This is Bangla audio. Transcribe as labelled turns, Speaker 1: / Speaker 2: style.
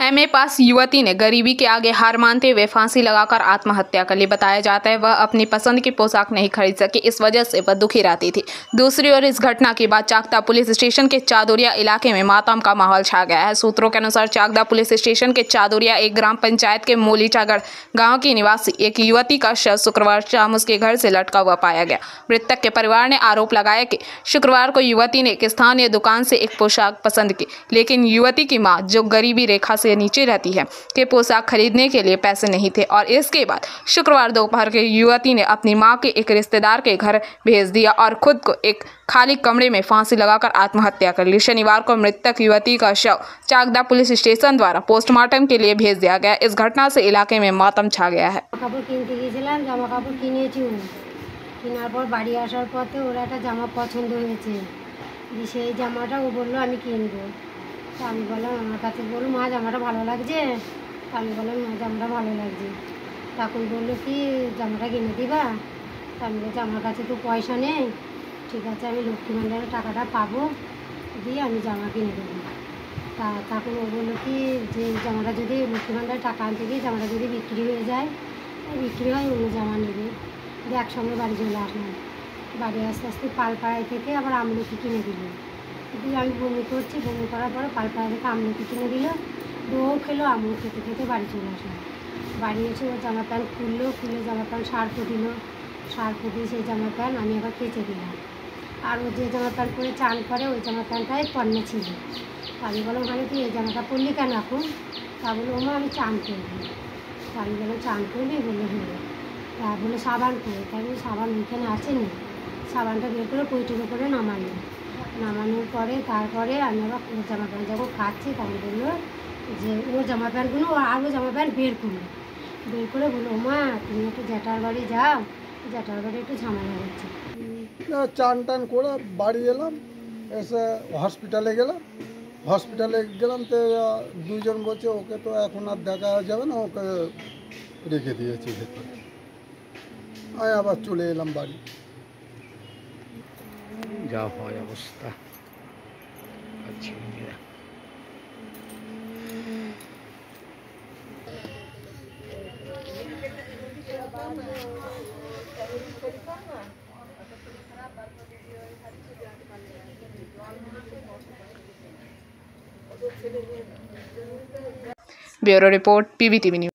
Speaker 1: एमए पास युवती ने गरीबी के आगे हार मानते हुए फांसी लगाकर आत्महत्या कर ली। बताया जाता है वह अपनी पसंद की पोशाक नहीं खरीद सकी, इस वजह से वह दुखी रहती थी। दूसरी ओर इस घटना के बाद चाकदा पुलिस स्टेशन के चादोरिया इलाके में मातम का माहौल छा गया है। सूत्रों के अनुसार चाकदा पुलिस स्टेशन के चादोरिया एक ग्राम पंचायत के मोलीचागढ़ गाँव की निवासी एक युवती का शव शुक्रवार शाम उसके घर से लटका हुआ पाया गया। मृतक के परिवार ने आरोप लगाया कि शुक्रवार को युवती ने एक स्थानीय दुकान से एक पोशाक पसंद की, लेकिन युवती की मां, जो गरीबी रेखा से नीचे रहती है, के पोशाक खरीदने के लिए पैसे नहीं थे और इसके बाद शुक्रवार दोपहर के युवती ने अपनी मां के एक रिश्तेदार के घर भेज दिया और खुद को एक खाली कमरे में फांसी लगाकर आत्महत्या कर ली। शनिवार को मृतक युवती का शव चाकदा पुलिस स्टेशन द्वारा पोस्टमार्टम के लिए भेज दिया गया। इस घटना से इलाके में मातम छा गया है।
Speaker 2: কেনার পর বাড়ি আসার পথে ওরা একটা জামা পছন্দ হয়েছে, সেই জামাটা ও বললো আমি কিনবো। তো আমি বললাম, আমার কাছে বললো মা জামাটা ভালো লাগছে। আমি বললাম মা জামাটা ভালো লাগছে। তখন বললো কি জামাটা কিনে দিবা? আমি বলছি আমার কাছে তো পয়সা নেই। ঠিক আছে, আমি লক্ষ্মী ভাণ্ডারের টাকাটা পাবো, দিয়ে আমি জামা কিনে দেবো। তখন ও বললো কি যে জামাটা যদি লক্ষ্মী ভাণ্ডারের টাকা আনতে গিয়ে জামাটা যদি বিক্রি হয়ে যায়, বিক্রি হয় অন্য জামা নেবে। একসঙ্গে বাড়ি চলে আসলাম। বাড়ি আস্তে আস্তে পালপাড়ায় থেকে আবার আমলকি কিনে দিল। দিয়ে আমি বমি করছি, বমি করার পরে পালপাড়া থেকে আমলকি কিনে দিল। ও খেলো, আমিও খেতে খেতে বাড়ি চলে আসলাম। বাড়ি এসে ও জামা প্যান্ট খুললো, খুলে জামা প্যান্ট সার্ফ দিল, সার্ফ দিয়ে সেই জামা প্যান্ট আমি আবার কেচে দিলাম। আর ও যে জামা প্যান্ট পরে চান করে ওই জামা প্যান্টটাই পণ্যে ছিল। আমি বললাম ওখানে তুই এই জামাটা পরলি কেন এখন? তা বললো ওমা আমি চান করবি। তা আমি বললাম চান করবি? বললো হলো। তা বলে সাবান করে, তাই বলে সাবান ওইখানে আসেনি। সাবানটা বের করে পৈটির উপরে নামানো, নামানোর পরে তারপরে আমি আবার ওর জামা প্যান্ট যখন খাচ্ছি তখন বললো যে ওর জামা প্যান্টগুলো আরও জামা প্যান্ট বের করলো। বের করে বললো মা তুমি একটু জ্যাঠার বাড়ি যাও, জ্যাঠার বাড়ি একটু ঝামেলা হচ্ছে।
Speaker 3: চান টান করে বাড়ি এলাম, এসে হসপিটালে গেলাম। হসপিটালে গেলাম তো দুজন বলছে ওকে তো এখন আর দেখা যাবে না, ওকে রেখে দিয়েছি ভেতরে। আমি আবার চলে এলাম বাড়ি।
Speaker 4: যা হয় অবস্থা। আচ্ছা,
Speaker 1: ब्यूरो रिपोर्ट, PBTV न्यूज।